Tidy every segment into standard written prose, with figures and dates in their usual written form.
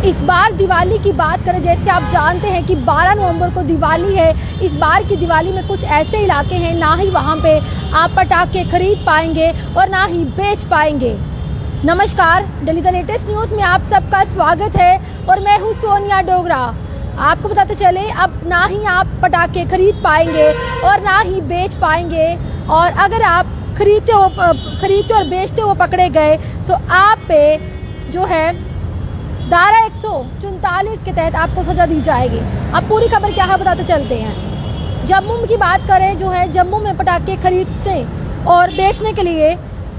इस बार दिवाली की बात करें, जैसे आप जानते हैं कि 12 नवंबर को दिवाली है। इस बार की दिवाली में कुछ ऐसे इलाके हैं, ना ही वहाँ पे आप पटाखे खरीद पाएंगे और ना ही बेच पाएंगे। नमस्कार, दिल्ली द लेटेस्ट न्यूज़ में आप सबका स्वागत है और मैं हूँ सोनिया डोगरा। आपको बताते चले, अब ना ही आप पटाखे खरीद पाएंगे और ना ही बेच पाएंगे, और अगर आप खरीदते और बेचते हुए पकड़े गए तो आप पे जो है धारा 144 के तहत आपको सजा दी जाएगी। अब पूरी खबर क्या है बताते चलते हैं। जम्मू की बात करें, जो है जम्मू में पटाखे खरीदने और बेचने के लिए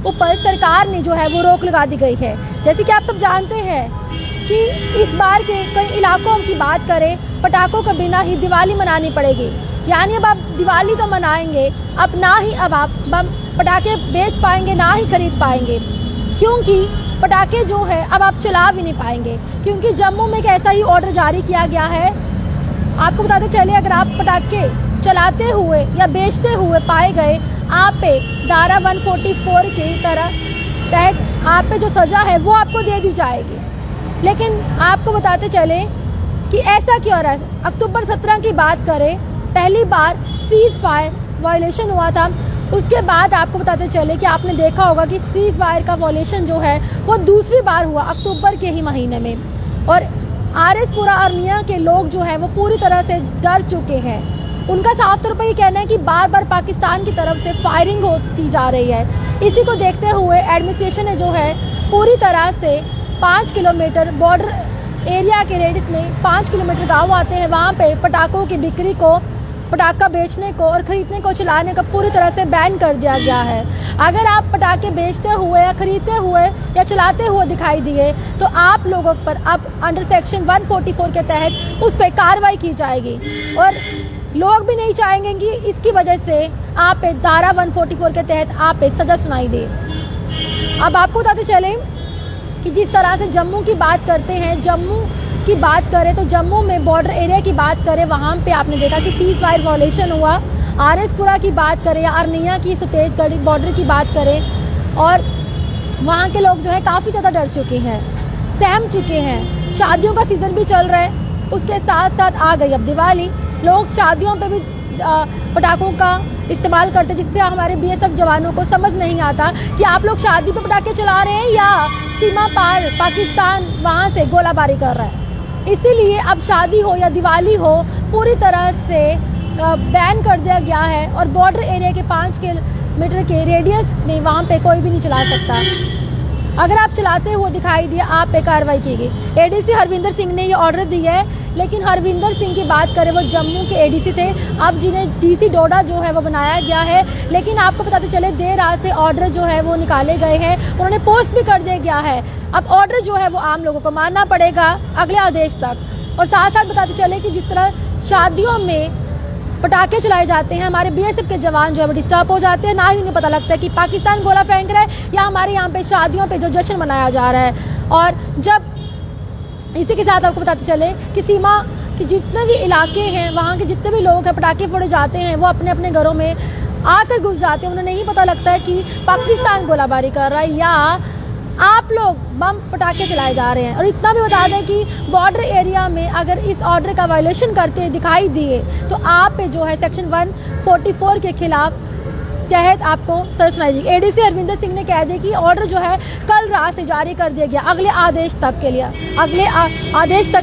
ऊपर सरकार ने जो है वो रोक लगा दी गई है। जैसे कि आप सब जानते हैं कि इस बार के कई इलाकों की बात करें, पटाखों के बिना ही दिवाली मनानी पड़ेगी। यानी अब आप दिवाली तो मनाएंगे, अब ना ही अब आप पटाखे बेच पाएंगे, ना ही खरीद पाएंगे, क्योंकि पटाखे जो है अब आप चला भी नहीं पाएंगे, क्योंकि जम्मू में एक ऐसा ही ऑर्डर जारी किया गया है। आपको बताते चले, अगर आप पटाखे चलाते हुए या बेचते हुए पाए गए, आप पे धारा 144 के तहत आप पे जो सज़ा है वो आपको दे दी जाएगी। लेकिन आपको बताते चले कि ऐसा क्यों रहा है। अक्टूबर 17 की बात करें, पहली बार सीज फायर वायलेशन हुआ था। उसके बाद आपको बताते चले कि आपने देखा होगा कि सीज फायर का वायलेशन जो है वो दूसरी बार हुआ अक्टूबर के ही महीने में, और आरएसपुरा अर्निया के लोग जो है वो पूरी तरह से डर चुके हैं। उनका साफ तौर पर ये कहना है कि बार बार पाकिस्तान की तरफ से फायरिंग होती जा रही है। इसी को देखते हुए एडमिनिस्ट्रेशन ने जो है पूरी तरह से 5 किलोमीटर बॉर्डर एरिया के रेडियस में 5 किलोमीटर गाँव आते हैं, वहाँ पे पटाखों की बिक्री को, पटाखा बेचने को और खरीदने को, चलाने को पूरी तरह से बैन कर दिया गया है। अगर आप पटाखे बेचते हुए या खरीदते हुए या चलाते हुए दिखाई दिए तो आप लोगों पर अब अंडर सेक्शन 144 के तहत उस पर कार्रवाई की जाएगी, और लोग भी नहीं चाहेंगे कि इसकी वजह से आप पे धारा 144 के तहत आप पे सजा सुनाई दे। अब आपको बताते चले कि जिस तरह से जम्मू की बात करते हैं, जम्मू की बात करें तो जम्मू में बॉर्डर एरिया की बात करें, वहाँ पे आपने देखा कि सीज फायर वायलेशन हुआ। आरएसपुरा की बात करें या अर्निया की सुतेजगढ़ बॉर्डर की बात करें, और वहाँ के लोग जो है काफ़ी ज़्यादा डर चुके हैं, सहम चुके हैं। शादियों का सीज़न भी चल रहा है, उसके साथ साथ आ गई अब दिवाली। लोग शादियों पे भी पटाखों का इस्तेमाल करते, जिससे हमारे बीएसएफ जवानों को समझ नहीं आता कि आप लोग शादी पे पटाखे चला रहे हैं या सीमा पार पाकिस्तान वहाँ से गोलाबारी कर रहा है। इसीलिए अब शादी हो या दिवाली हो, पूरी तरह से बैन कर दिया गया है, और बॉर्डर एरिया के 5 किलोमीटर के रेडियस में वहाँ पे कोई भी नहीं चला सकता। अगर आप चलाते हुए दिखाई दिए, आप पे कार्रवाई की गई। एडीसी हरविंदर सिंह ने ये ऑर्डर दिया है, लेकिन हरविंदर सिंह की बात करें, वो जम्मू के एडीसी थे, अब जिन्हें डीसी डोडा जो है वो बनाया गया है। लेकिन आपको बताते चले, देर रात से ऑर्डर जो है वो निकाले गए हैं, उन्होंने पोस्ट भी कर दिया गया है। अब ऑर्डर जो है वो आम लोगों को मानना पड़ेगा अगले आदेश तक। और साथ साथ बताते चले कि जिस तरह शादियों में पटाखे चलाए जाते हैं, हमारे बीएसएफ के जवान जो है वो डिस्टर्ब हो जाते हैं, ना ही उन्हें पता लगता है कि पाकिस्तान गोला फेंक रहा है या हमारे यहाँ पे शादियों पे जो जश्न मनाया जा रहा है। और जब इसी के साथ आपको बताते चले कि सीमा के जितने भी इलाके हैं, वहाँ के जितने भी लोग हैं, पटाखे फोड़े जाते हैं, वो अपने अपने घरों में आकर घुस जाते हैं। उन्हें नहीं पता लगता है कि पाकिस्तान गोलाबारी कर रहा है या आप लोग बम पटाखे चलाए जा रहे हैं। और इतना भी बता दें कि बॉर्डर एरिया में अगर इस ऑर्डर का वायलेशन करते दिखाई दिए तो आप पे जो है सेक्शन 144 के खिलाफ तहत आपको सजा सुनाई जाएगी। एडीसी हरविंदर सिंह ने कह दिया कि ऑर्डर जो है कल रात से जारी कर दिया गया, अगले आदेश तक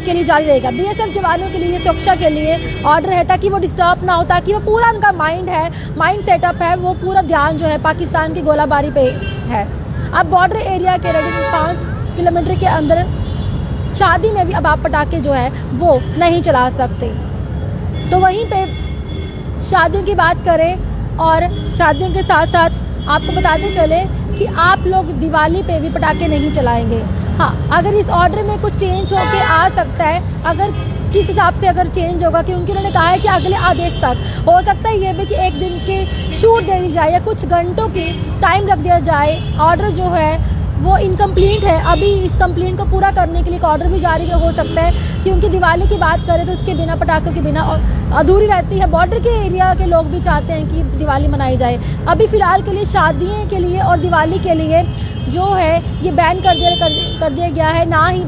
के लिए जारी रहेगा। बीएसएफ जवानों के लिए, सुरक्षा के लिए ऑर्डर है, ताकि वो डिस्टर्ब ना हो, ताकि वो पूरा उनका माइंड सेटअप है, वो पूरा ध्यान जो है पाकिस्तान की गोलाबारी पे है। अब बॉर्डर एरिया के रेडियस 5 किलोमीटर के अंदर शादी में भी अब आप पटाखे जो है वो नहीं चला सकते। तो वहीं पे शादियों की बात करें, और शादियों के साथ साथ आपको बताते चले कि आप लोग दिवाली पे भी पटाखे नहीं चलाएंगे। हाँ, अगर इस ऑर्डर में कुछ चेंज होके आ सकता है, अगर किस हिसाब से अगर चेंज होगा, क्योंकि उन्होंने कहा है कि अगले आदेश तक हो सकता है ये भी कि एक दिन की छूट दे दी जाए या कुछ घंटों की टाइम रख दिया जाए। ऑर्डर जो है वो इनकम्प्लीट है, अभी इस कंप्लेंट को पूरा करने के लिए एक ऑर्डर भी जारी हो सकता है, क्योंकि दिवाली की बात करें तो उसके बिना, पटाखों के बिना अधूरी रहती है। बॉर्डर के एरिया के लोग भी चाहते हैं कि दिवाली मनाई जाए। अभी फ़िलहाल के लिए शादियों के लिए और दिवाली के लिए जो है ये बैन कर दिया गया है, ना ही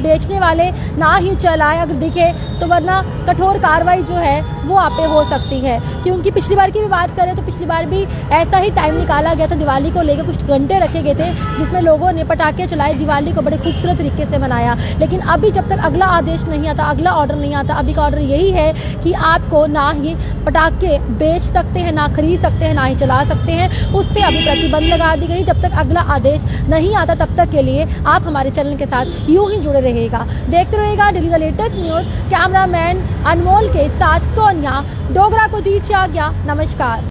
बेचने वाले ना ही चलाएं अगर दिखे तो, वरना कठोर कार्रवाई जो है वो आप पे हो सकती है। क्योंकि पिछली बार की भी बात करें तो पिछली बार भी ऐसा ही टाइम निकाला गया था, दिवाली को लेकर कुछ घंटे रखे गए थे जिसमें लोगों ने पटाखे चलाए, दिवाली को बड़े खूबसूरत तरीके से मनाया। लेकिन अभी जब तक अगला आदेश नहीं आता, अगला ऑर्डर नहीं आता, अभी का ऑर्डर यही है कि आपको ना ही पटाखे बेच सकते हैं, ना खरीद सकते हैं, ना ही चला सकते हैं, उस पर अभी प्रतिबंध लगा दी गई। जब तक अगला आदेश नहीं आता तब तक के लिए आप हमारे चैनल के साथ यूं ही जुड़े रहिएगा, देखते रहिएगा daily the latest news. Cameraman Anmol के साथ सोनिया डोगरा को दीजिए आज्ञा। नमस्कार।